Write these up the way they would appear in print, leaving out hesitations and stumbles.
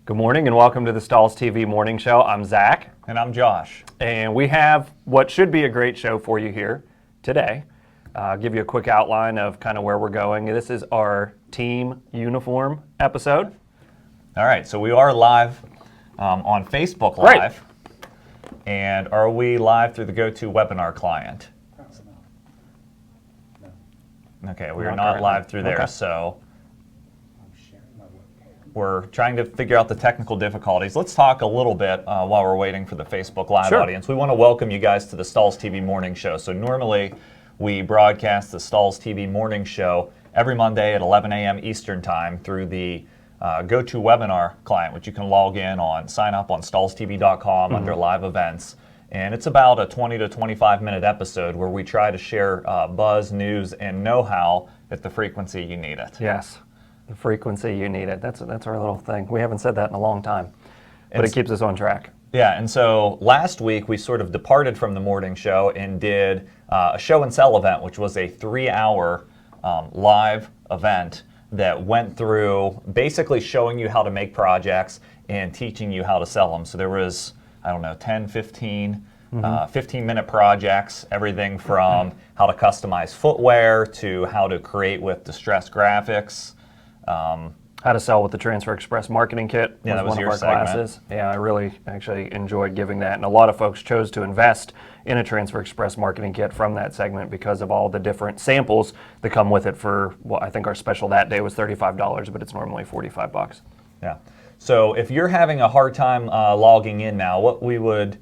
Good morning and welcome to the Stahls TV Morning Show. I'm Zach. And I'm Josh. And we have what should be a great show for you here today. I'll give you a quick outline of kind of where we're going. This is our team uniform episode. All right, so we are live on Facebook Live. And are we live through the GoToWebinar client? No. Okay, we are not live through there, so we're trying to figure out the technical difficulties. Let's talk a little bit while we're waiting for the Facebook Live audience. We want to welcome you guys to the Stahls TV Morning Show. So normally we broadcast the Stahls TV Morning Show every Monday at 11 a.m. Eastern Time through the GoToWebinar client, which you can log in on, sign up on StahlsTV.com under live events. And it's about a 20 to 25 minute episode where we try to share buzz, news, and know-how at the frequency you need it. Yes. The frequency you need it. That's our little thing. We haven't said that in a long time, but it keeps us on track. Yeah, and so last week we sort of departed from the morning show and did a show and sell event, which was a 3-hour live event that went through basically showing you how to make projects and teaching you how to sell them. So there was, 10, 15 15-minute projects, everything from how to customize footwear to how to create with distressed graphics. How to sell with the Transfer Express marketing kit was that was one your of our classes. Yeah, I really actually enjoyed giving that, and a lot of folks chose to invest in a Transfer Express marketing kit from that segment because of all the different samples that come with it. For well, I think our special that day was $35, but it's normally $45. Yeah. So if you're having a hard time logging in now, what we would,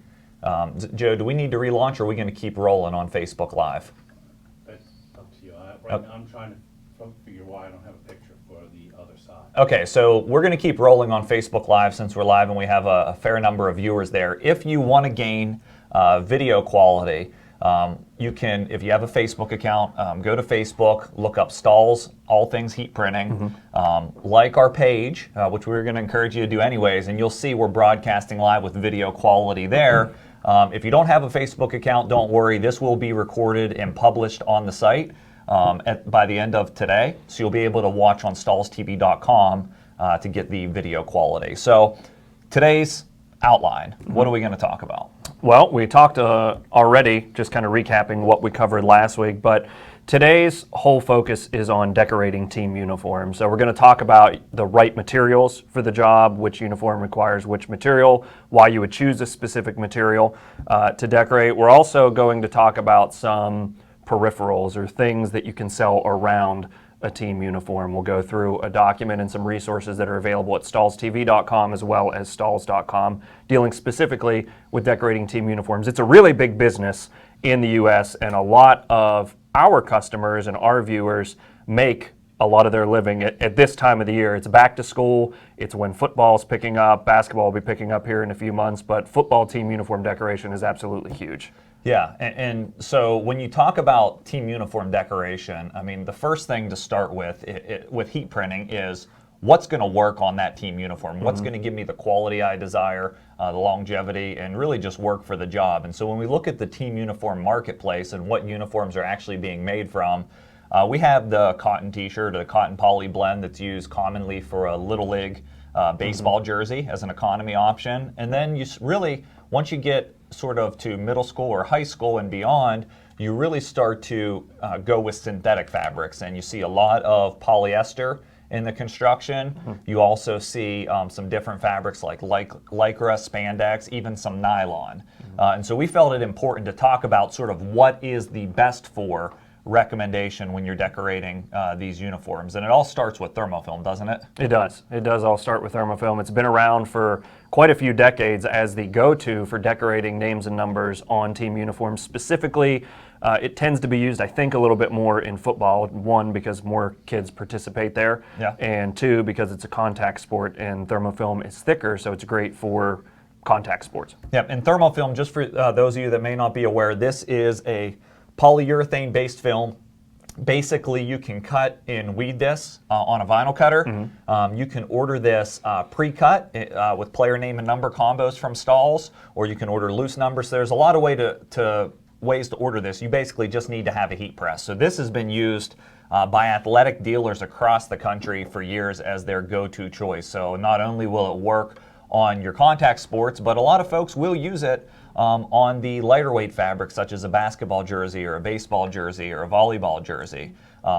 Joe, do we need to relaunch, or are we going to keep rolling on Facebook Live? It's up to you. Right now I'm trying to figure why I don't have a picture for the other side. Okay, so we're going to keep rolling on Facebook Live since we're live and we have a fair number of viewers there. If you want to gain video quality, you can, if you have a Facebook account, go to Facebook, look up Stahls, all things heat printing, like our page, which we're going to encourage you to do anyways, and you'll see we're broadcasting live with video quality there. If you don't have a Facebook account, don't worry, this will be recorded and published on the site by the end of today, so you'll be able to watch on StahlsTV.com to get the video quality. So today's outline, what are we going to talk about? Well, we talked already, just kind of recapping what we covered last week, but today's whole focus is on decorating team uniforms. So we're going to talk about the right materials for the job, which uniform requires which material, why you would choose a specific material to decorate. We're also going to talk about some peripherals or things that you can sell around a team uniform. We'll go through a document and some resources that are available at StahlsTV.com as well as Stahls.com dealing specifically with decorating team uniforms. It's a really big business in the U.S. and a lot of our customers and our viewers make a lot of their living at this time of the year. It's back to school. It's when football's picking up. Basketball will be picking up here in a few months, but football team uniform decoration is absolutely huge. Yeah, and so when you talk about team uniform decoration, I mean, the first thing to start with heat printing is what's going to work on that team uniform, what's going to give me the quality I desire, the longevity, and really just work for the job. And so when we look at the team uniform marketplace and what uniforms are actually being made from, we have the cotton t-shirt or the cotton poly blend that's used commonly for a Little League baseball jersey as an economy option. And then you really, once you get sort of to middle school or high school and beyond, you really start to go with synthetic fabrics, and you see a lot of polyester in the construction. You also see some different fabrics like lycra, spandex, even some nylon. And so we felt it important to talk about sort of what is the best for recommendation when you're decorating these uniforms. And it all starts with Thermofilm, doesn't it? It does. It does all start with Thermofilm. It's been around for quite a few decades as the go-to for decorating names and numbers on team uniforms. Specifically, it tends to be used, I think, a little bit more in football. One, because more kids participate there. Yeah. And two, because it's a contact sport and Thermofilm is thicker, so it's great for contact sports. Yep, and Thermofilm, just for those of you that may not be aware, this is a polyurethane-based film. Basically, you can cut and weed this on a vinyl cutter. You can order this pre-cut with player name and number combos from Stahls, or you can order loose numbers. There's a lot of ways to order this. You basically just need to have a heat press. So this has been used by athletic dealers across the country for years as their go-to choice. So not only will it work on your contact sports, but a lot of folks will use it on the lighter weight fabric, such as a basketball jersey or a baseball jersey or a volleyball jersey,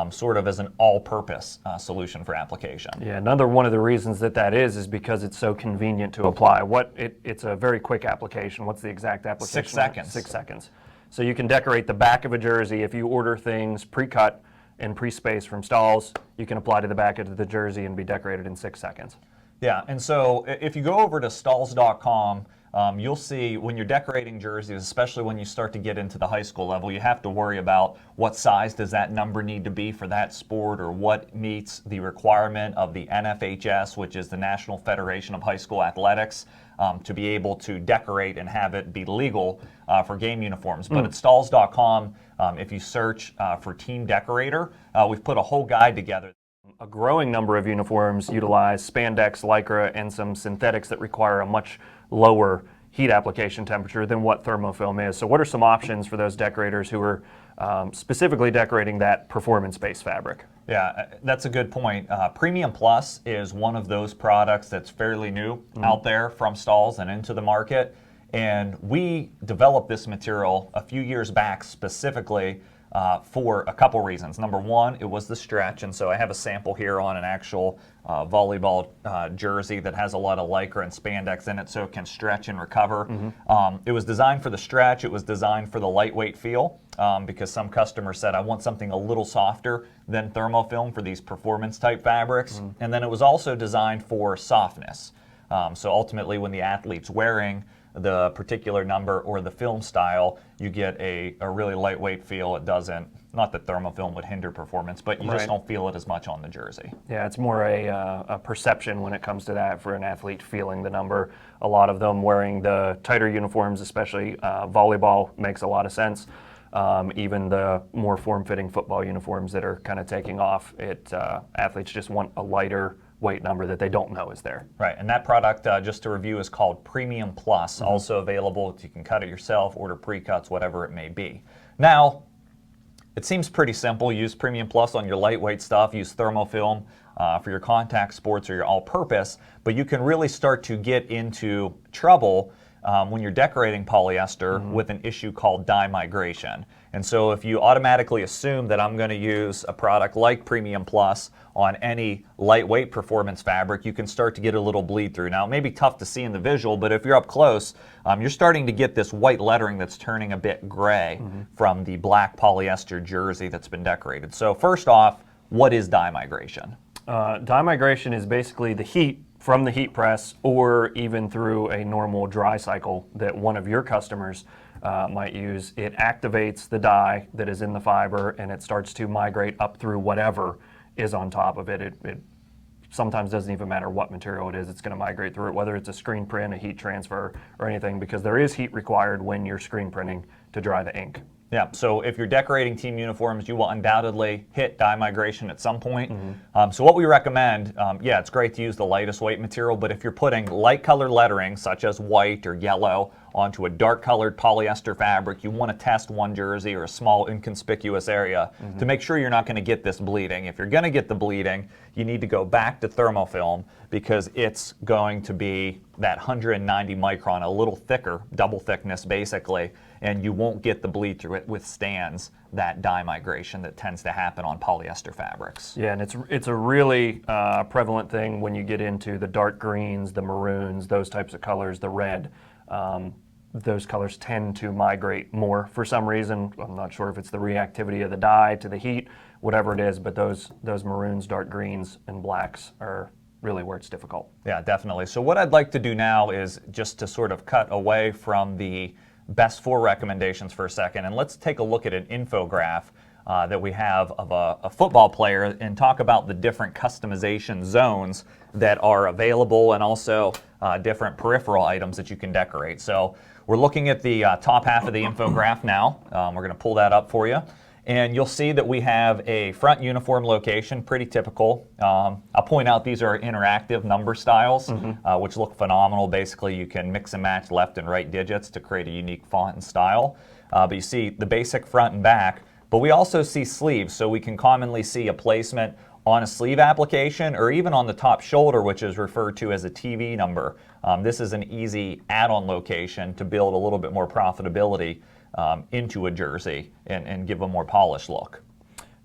sort of as an all-purpose solution for application. Yeah, another one of the reasons that is because it's so convenient to apply. It's a very quick application. What's the exact application? 6 seconds. 6 seconds. So you can decorate the back of a jersey. If you order things pre-cut and pre-spaced from Stahls, you can apply to the back of the jersey and be decorated in 6 seconds. Yeah, and so if you go over to Stahls.com, you'll see when you're decorating jerseys, especially when you start to get into the high school level, you have to worry about what size does that number need to be for that sport, or what meets the requirement of the NFHS, which is the National Federation of High School Athletics, to be able to decorate and have it be legal for game uniforms. But at Stahls.com, if you search for Team Decorator, we've put a whole guide together. A growing number of uniforms utilize spandex, lycra, and some synthetics that require a much lower heat application temperature than what thermofilm is. So what are some options for those decorators who are specifically decorating that performance-based fabric? Yeah, that's a good point. Premium Plus is one of those products that's fairly new out there from Stahls and into the market. And we developed this material a few years back specifically for a couple reasons. Number one, it was the stretch, and so I have a sample here on an actual volleyball jersey that has a lot of lycra and spandex in it, so it can stretch and recover. It was designed for the stretch. It was designed for the lightweight feel, because some customers said, I want something a little softer than thermofilm for these performance type fabrics. And then it was also designed for softness. So ultimately, when the athlete's wearing the particular number or the film style, you get a really lightweight feel. It doesn't, not that thermofilm would hinder performance, but you just don't feel it as much on the jersey. Yeah, it's more a perception when it comes to that for an athlete feeling the number. A lot of them wearing the tighter uniforms, especially volleyball, makes a lot of sense. Even the more form-fitting football uniforms that are kind of taking off, athletes just want a lighter weight number that they don't know is there. Right, and that product, just to review, is called Premium Plus. Also available, you can cut it yourself, order pre-cuts, whatever it may be. Now, it seems pretty simple. Use Premium Plus on your lightweight stuff, use thermofilm for your contact sports or your all-purpose, but you can really start to get into trouble when you're decorating polyester with an issue called dye migration. And so if you automatically assume that I'm going to use a product like Premium Plus on any lightweight performance fabric, you can start to get a little bleed through. Now, it may be tough to see in the visual, but if you're up close, you're starting to get this white lettering that's turning a bit gray from the black polyester jersey that's been decorated. So first off, what is dye migration? Dye migration is basically the heat from the heat press, or even through a normal dry cycle that one of your customers might use. It activates the dye that is in the fiber, and it starts to migrate up through whatever is on top of it. It sometimes doesn't even matter what material it is. It's going to migrate through it, whether it's a screen print, a heat transfer, or anything, because there is heat required when you're screen printing to dry the ink. Yeah, so if you're decorating team uniforms, you will undoubtedly hit dye migration at some point. So what we recommend, yeah, it's great to use the lightest weight material, but if you're putting light colored lettering, such as white or yellow, onto a dark colored polyester fabric, you want to test one jersey or a small inconspicuous area to make sure you're not going to get this bleeding. If you're going to get the bleeding, you need to go back to thermofilm, because it's going to be that 190 micron, a little thicker, double thickness basically, and you won't get the bleed through. It withstands that dye migration that tends to happen on polyester fabrics. Yeah, and it's a really prevalent thing when you get into the dark greens, the maroons, those types of colors, the red. Those colors tend to migrate more for some reason. I'm not sure if it's the reactivity of the dye to the heat, whatever it is, but those maroons, dark greens, and blacks are really where it's difficult. Yeah, definitely. So what I'd like to do now is just to sort of cut away from the best four recommendations for a second, and let's take a look at an infograph that we have of a football player and talk about the different customization zones that are available, and also different peripheral items that you can decorate. So we're looking at the top half of the infograph now. We're going to pull that up for you. And you'll see that we have a front uniform location, pretty typical. I'll point out these are interactive number styles, which look phenomenal. Basically, you can mix and match left and right digits to create a unique font and style. But you see the basic front and back, But we also see sleeves, so we can commonly see a placement on a sleeve application or even on the top shoulder, which is referred to as a TV number. This is an easy add-on location to build a little bit more profitability into a jersey and give a more polished look.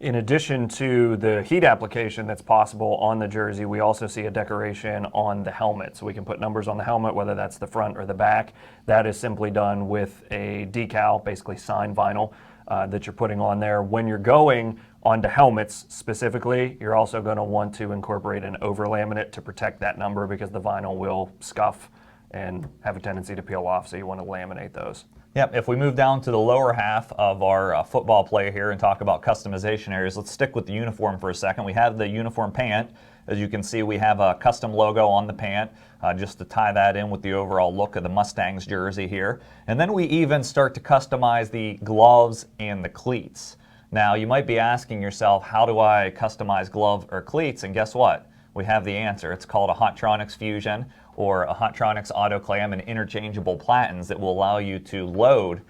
In addition to the heat application that's possible on the jersey, we also see a decoration on the helmet. So we can put numbers on the helmet, whether that's the front or the back. That is simply done with a decal, basically signed vinyl, that you're putting on there. When you're going onto helmets specifically, you're also going to want to incorporate an over laminate to protect that number because the vinyl will scuff and have a tendency to peel off, so you want to laminate those. Yep, if we move down to the lower half of our football play here and talk about customization areas, let's stick with the uniform for a second. We have the uniform pant. As you can see, we have a custom logo on the pant just to tie that in with the overall look of the Mustangs jersey here. And then we even start to customize the gloves and the cleats. Now, you might be asking yourself, how do I customize glove or cleats? And guess what? We have the answer. It's called a Hotronix Fusion or a Hotronix Autoclam and interchangeable platens that will allow you to load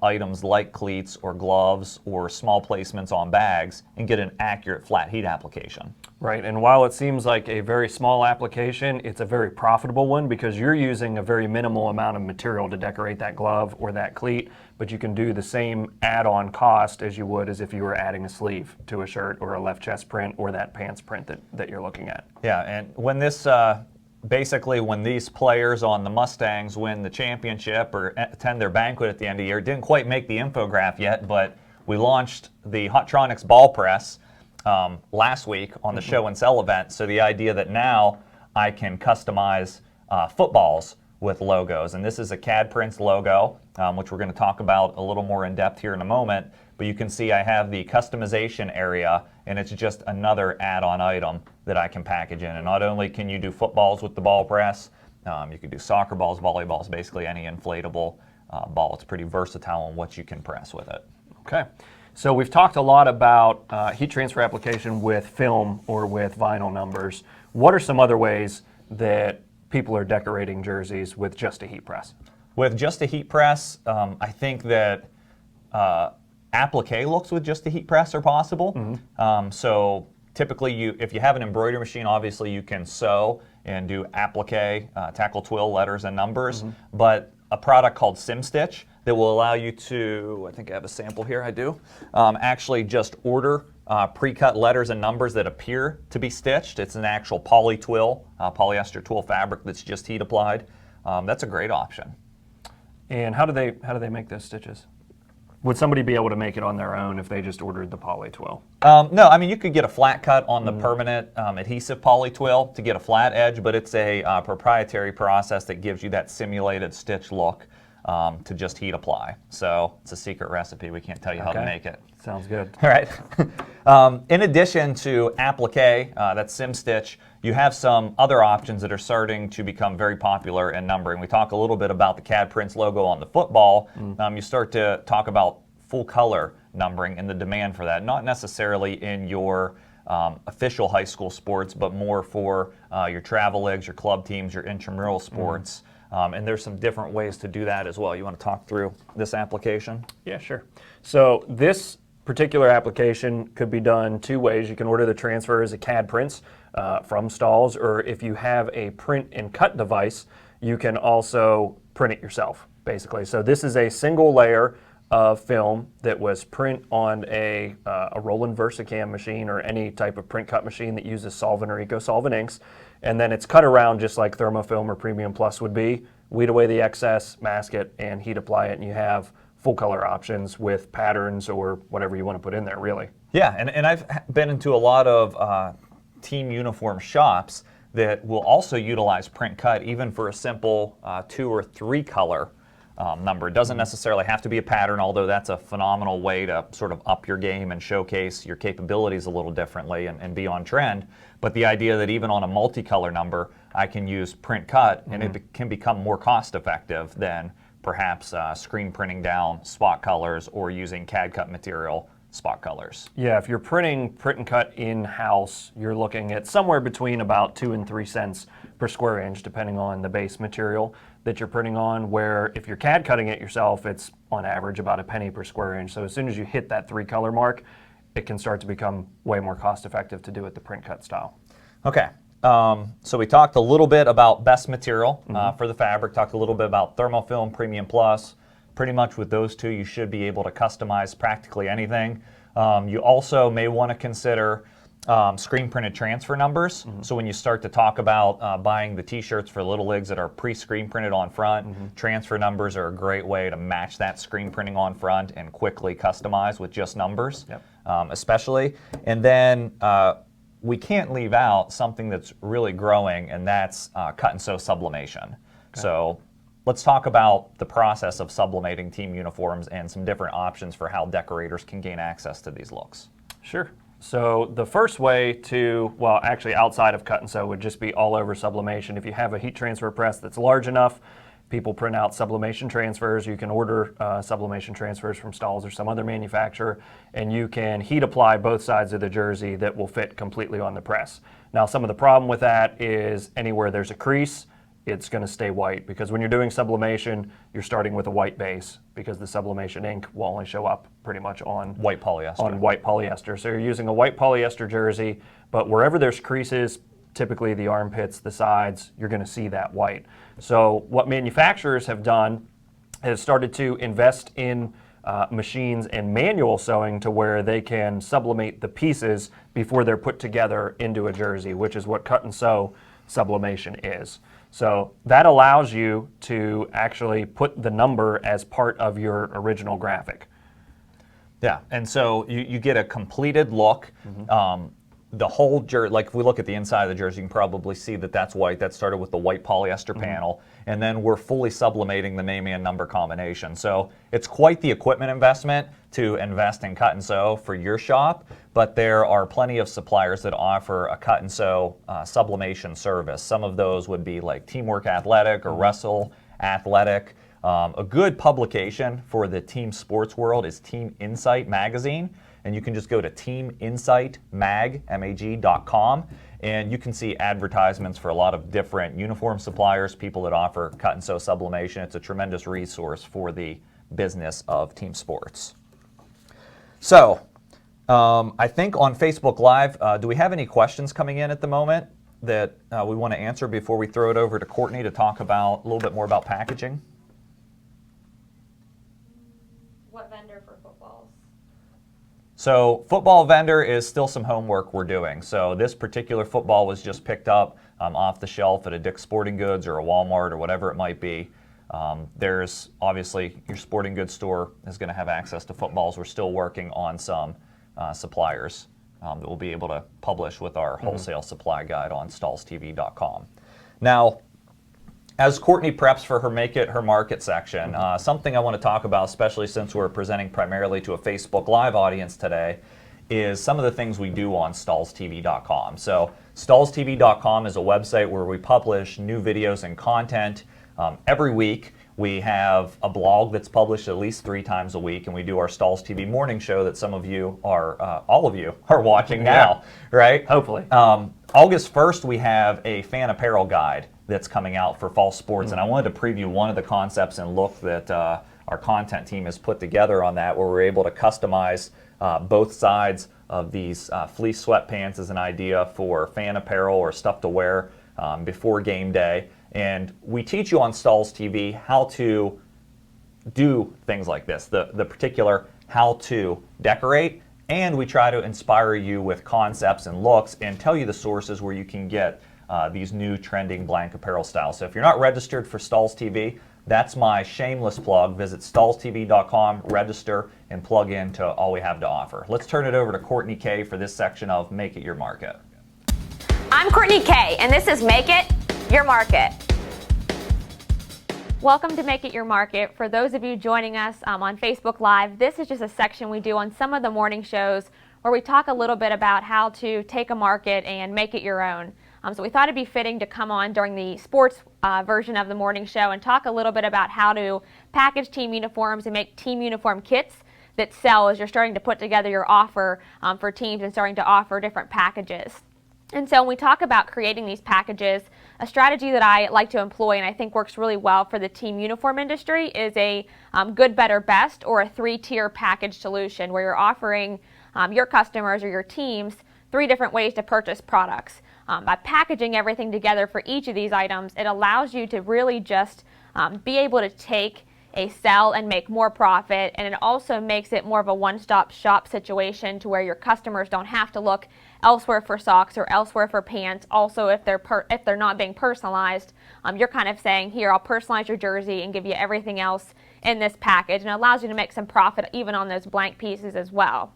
items like cleats or gloves or small placements on bags and get an accurate flat heat application. Right, and while it seems like a very small application, it's a very profitable one because you're using a very minimal amount of material to decorate that glove or that cleat, but you can do the same add-on cost as you would as if you were adding a sleeve to a shirt or a left chest print or that pants print that you're looking at. Yeah, and when this basically, when these players on the Mustangs win the championship or attend their banquet at the end of the year, didn't quite make the infograph yet, but we launched the Hotronix ball press last week on the show and sell event. So the idea that now I can customize footballs with logos. And this is a CAD Prints logo, which we're going to talk about a little more in depth here in a moment. But you can see I have the customization area, and it's just another add-on item that I can package in. And not only can you do footballs with the ball press, you can do soccer balls, volleyballs, basically any inflatable ball. It's pretty versatile on what you can press with it. Okay. So we've talked a lot about heat transfer application with film or with vinyl numbers. What are some other ways that people are decorating jerseys with just a heat press? With just a heat press, I think that applique looks with just a heat press are possible. So typically, if you have an embroidery machine, obviously you can sew and do applique, tackle twill letters and numbers. But a product called SimStitch that will allow you to, I think I have a sample here, I do, actually just order pre-cut letters and numbers that appear to be stitched. It's an actual poly twill, polyester twill fabric that's just heat applied. That's a great option. And how do they make those stitches? Would somebody be able to make it on their own if they just ordered the poly twill? No, I mean, you could get a flat cut on the permanent adhesive poly twill to get a flat edge, but it's a proprietary process that gives you that simulated stitch look to just heat apply. So it's a secret recipe. We can't tell you how to make it. Sounds good. All right. In addition to applique, that's SimStitch, you have some other options that are starting to become very popular in numbering. We talk a little bit about the CAD Prints logo on the football. You start to talk about full color numbering and the demand for that, not necessarily in your official high school sports, but more for your travel leagues, your club teams, your intramural sports. And there's some different ways to do that as well. You want to talk through this application? Yeah, sure. So this particular application could be done two ways. You can order the transfer as a CAD Prints from Stahls, or if you have a print and cut device, you can also print it yourself, basically. So this is a single layer of film that was print on a Roland Versacam machine or any type of print cut machine that uses solvent or eco-solvent inks. And then it's cut around just like Thermofilm or Premium Plus would be. Weed away the excess, mask it, and heat apply it, and you have full color options with patterns or whatever you want to put in there, really. Yeah, and I've been into a lot of team uniform shops that will also utilize print cut even for a simple 2 or 3 color number. It doesn't necessarily have to be a pattern, although that's a phenomenal way to sort of up your game and showcase your capabilities a little differently and be on trend. But the idea that even on a multicolor number, I can use print cut and it can become more cost effective than perhaps screen printing down spot colors or using CAD cut material spot colors. Yeah, if you're printing print and cut in-house, you're looking at somewhere between about 2 and 3 cents per square inch, depending on the base material that you're printing on, where if you're CAD cutting it yourself, it's on average about a penny per square inch. So as soon as you hit that 3 color mark, it can start to become way more cost effective to do it the print cut style. Okay, so we talked a little bit about best material for the fabric, talked a little bit about Thermofilm, Premium Plus. Pretty much with those two, you should be able to customize practically anything. You also may want to consider screen printed transfer numbers. So when you start to talk about buying the t-shirts for Little Leagues that are pre-screen printed on front, transfer numbers are a great way to match that screen printing on front and quickly customize with just numbers, especially. And then we can't leave out something that's really growing, and that's cut and sew sublimation. Okay. So let's talk about the process of sublimating team uniforms and some different options for how decorators can gain access to these looks. Sure. So the first way to, well, actually outside of cut and sew would just be all over sublimation. If you have a heat transfer press that's large enough, people print out sublimation transfers. You can order sublimation transfers from Stahls or some other manufacturer, and you can heat apply both sides of the jersey that will fit completely on the press. Now, some of the problem with that is anywhere there's a crease, it's going to stay white, because when you're doing sublimation, you're starting with a white base because the sublimation ink will only show up pretty much on white polyester. So you're using a white polyester jersey, but wherever there's creases, typically the armpits, the sides, you're going to see that white. So what manufacturers have done is started to invest in machines and manual sewing to where they can sublimate the pieces before they're put together into a jersey, which is what cut and sew sublimation is. So that allows you to actually put the number as part of your original graphic. Yeah, and so you get a completed look. The whole jersey, like if we look at the inside of the jersey, you can probably see that that's white. That started with the white polyester panel, and then we're fully sublimating the name and number combination. So it's quite the equipment investment to invest in cut and sew for your shop, but there are plenty of suppliers that offer a cut and sew sublimation service. Some of those would be like Teamwork Athletic or Wrestle Athletic. A good publication for the team sports world is Team Insight magazine. And you can just go to teaminsightmag.com, and you can see advertisements for a lot of different uniform suppliers, people that offer cut and sew sublimation. It's a tremendous resource for the business of team sports. So I think on Facebook Live, do we have any questions coming in at the moment that we want to answer before we throw it over to Courtney to talk about a little bit more about packaging? What vendor for footballs? So football vendor is still some homework we're doing. So this particular football was just picked up off the shelf at a Dick's Sporting Goods or a Walmart or whatever it might be. There's obviously your sporting goods store is going to have access to footballs. We're still working on some suppliers that we'll be able to publish with our wholesale supply guide on stahlstv.com. Now, as Courtney preps for her Make It Her Market section, something I want to talk about, especially since we're presenting primarily to a Facebook Live audience today, is some of the things we do on stahlstv.com. So stahlstv.com is a website where we publish new videos and content every week. We have a blog that's published at least 3 times a week, and we do our Stahls TV Morning Show that some of you are, all of you are watching now, right? Hopefully. August 1st, we have a fan apparel guide that's coming out for fall sports, and I wanted to preview one of the concepts and look that our content team has put together on that, where we're able to customize both sides of these fleece sweatpants as an idea for fan apparel or stuff to wear before game day. And we teach you on Stahls TV how to do things like this, the particular how to decorate, and we try to inspire you with concepts and looks and tell you the sources where you can get these new trending blank apparel styles. So if you're not registered for Stahls TV, that's my shameless plug. Visit stahlstv.com, register, and plug in to all we have to offer. Let's turn it over to Courtney K for this section of Make It Your Market. I'm Courtney K, and this is Make It Your Market. Welcome to Make It Your Market. For those of you joining us on Facebook Live, this is just a section we do on some of the morning shows where we talk a little bit about how to take a market and make it your own. So we thought it'd be fitting to come on during the sports version of the morning show and talk a little bit about how to package team uniforms and make team uniform kits that sell as you're starting to put together your offer for teams and starting to offer different packages. And so when we talk about creating these packages, a strategy that I like to employ and I think works really well for the team uniform industry is a good, better, best, or a 3-tier package solution where you're offering your customers or your teams 3 different ways to purchase products. By packaging everything together for each of these items, it allows you to really just be able to take a sell and make more profit, and it also makes it more of a one-stop shop situation to where your customers don't have to look elsewhere for socks or elsewhere for pants. Also, if they're not being personalized, you're kind of saying, here, I'll personalize your jersey and give you everything else in this package, and it allows you to make some profit even on those blank pieces as well.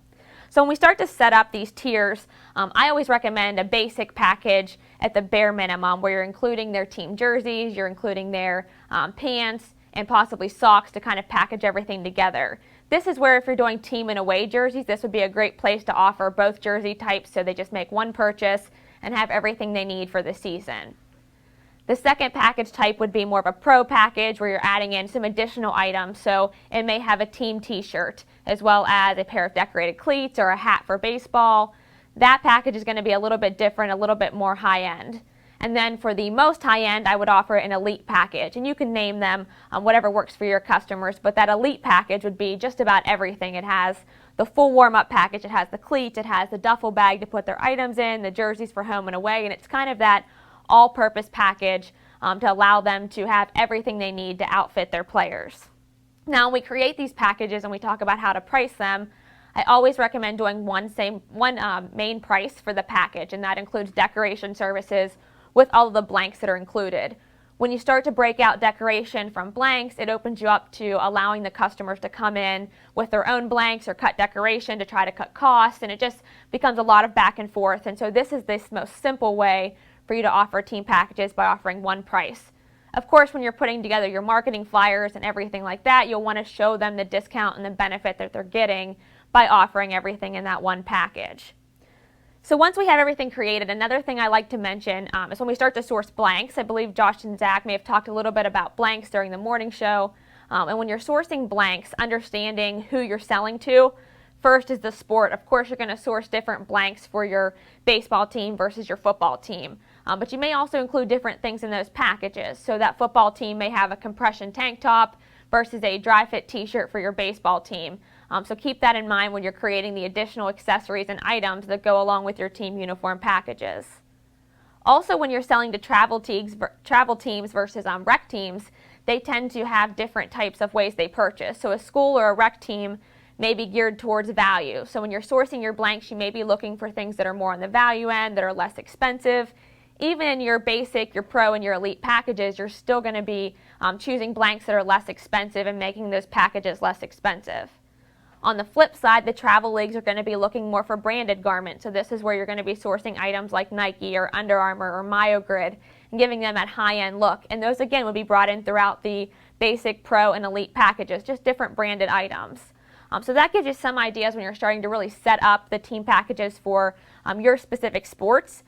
So when we start to set up these tiers, I always recommend a basic package at the bare minimum where you're including their team jerseys, you're including their pants, and possibly socks to kind of package everything together. This is where if you're doing team and away jerseys, this would be a great place to offer both jersey types so they just make one purchase and have everything they need for the season. The second package type would be more of a pro package where you're adding in some additional items. So it may have a team t-shirt as well as a pair of decorated cleats or a hat for baseball. That package is going to be a little bit different, a little bit more high end. And then for the most high end, I would offer an elite package. And you can name them whatever works for your customers. But that elite package would be just about everything. It has the full warm-up package. It has the cleats. It has the duffel bag to put their items in, the jerseys for home and away. And it's kind of that all-purpose package to allow them to have everything they need to outfit their players. Now, when we create these packages and we talk about how to price them, I always recommend doing one main price for the package, and that includes decoration services with all of the blanks that are included. When you start to break out decoration from blanks, it opens you up to allowing the customers to come in with their own blanks or cut decoration to try to cut costs, and it just becomes a lot of back and forth. And so this is the most simple way for you to offer team packages by offering one price. Of course, when you're putting together your marketing flyers and everything like that, you'll want to show them the discount and the benefit that they're getting by offering everything in that one package. So once we have everything created, another thing I like to mention is when we start to source blanks. I believe Josh and Zach may have talked a little bit about blanks during the morning show. And when you're sourcing blanks, understanding who you're selling to, first is the sport. Of course, you're going to source different blanks for your baseball team versus your football team. But you may also include different things in those packages. So that football team may have a compression tank top versus a dry fit t-shirt for your baseball team. So keep that in mind when you're creating the additional accessories and items that go along with your team uniform packages. Also, when you're selling to travel teams versus rec teams, they tend to have different types of ways they purchase. So a school or a rec team may be geared towards value. So when you're sourcing your blanks, you may be looking for things that are more on the value end, that are less expensive. Even in your basic, your pro, and your elite packages, you're still going to be choosing blanks that are less expensive and making those packages less expensive. On the flip side, the travel leagues are going to be looking more for branded garments. So this is where you're going to be sourcing items like Nike or Under Armour or MyoGrid and giving them that high-end look. And those, again, would be brought in throughout the basic, pro, and elite packages, just different branded items. So that gives you some ideas when you're starting to really set up the team packages for your specific sports.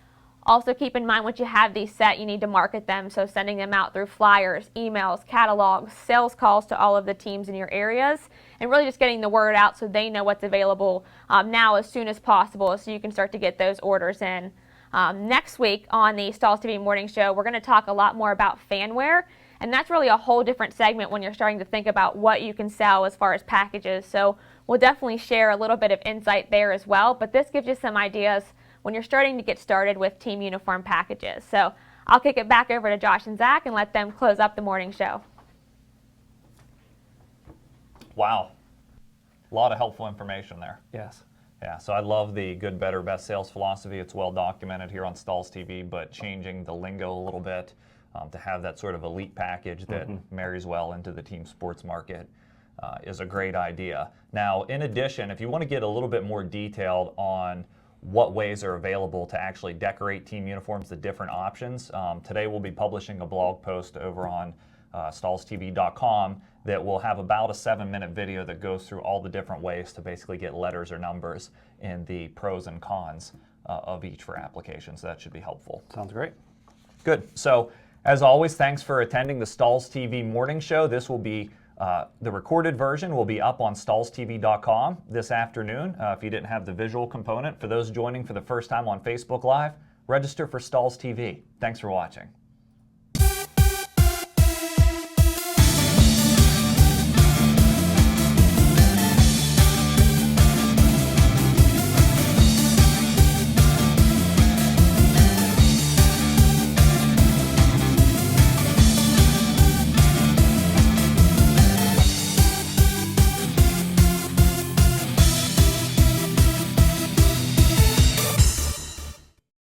Also keep in mind once you have these set, you need to market them. So sending them out through flyers, emails, catalogs, sales calls to all of the teams in your areas, and really just getting the word out so they know what's available now as soon as possible so you can start to get those orders in. Next week on the Stahls TV Morning Show, we're going to talk a lot more about fanwear. And that's really a whole different segment when you're starting to think about what you can sell as far as packages. So we'll definitely share a little bit of insight there as well. But this gives you some ideas when you're starting to get started with team uniform packages. So I'll kick it back over to Josh and Zach and let them close up the morning show. Wow. A lot of helpful information there. Yes. Yeah, so I love the good, better, best sales philosophy. It's well documented here on Stahls TV, but changing the lingo a little bit to have that sort of elite package that marries well into the team sports market is a great idea. Now, in addition, if you want to get a little bit more detailed on what ways are available to actually decorate team uniforms, the different options, today we'll be publishing a blog post over on stahlstv.com that will have about a 7-minute video that goes through all the different ways to basically get letters or numbers in the pros and cons of each for application. So that should be helpful. Sounds great. Good. So as always, thanks for attending the Stahls TV Morning Show. This will be The recorded version will be up on stahlstv.com this afternoon. If you didn't have the visual component, for those joining for the first time on Facebook Live, register for Stahls TV. Thanks for watching.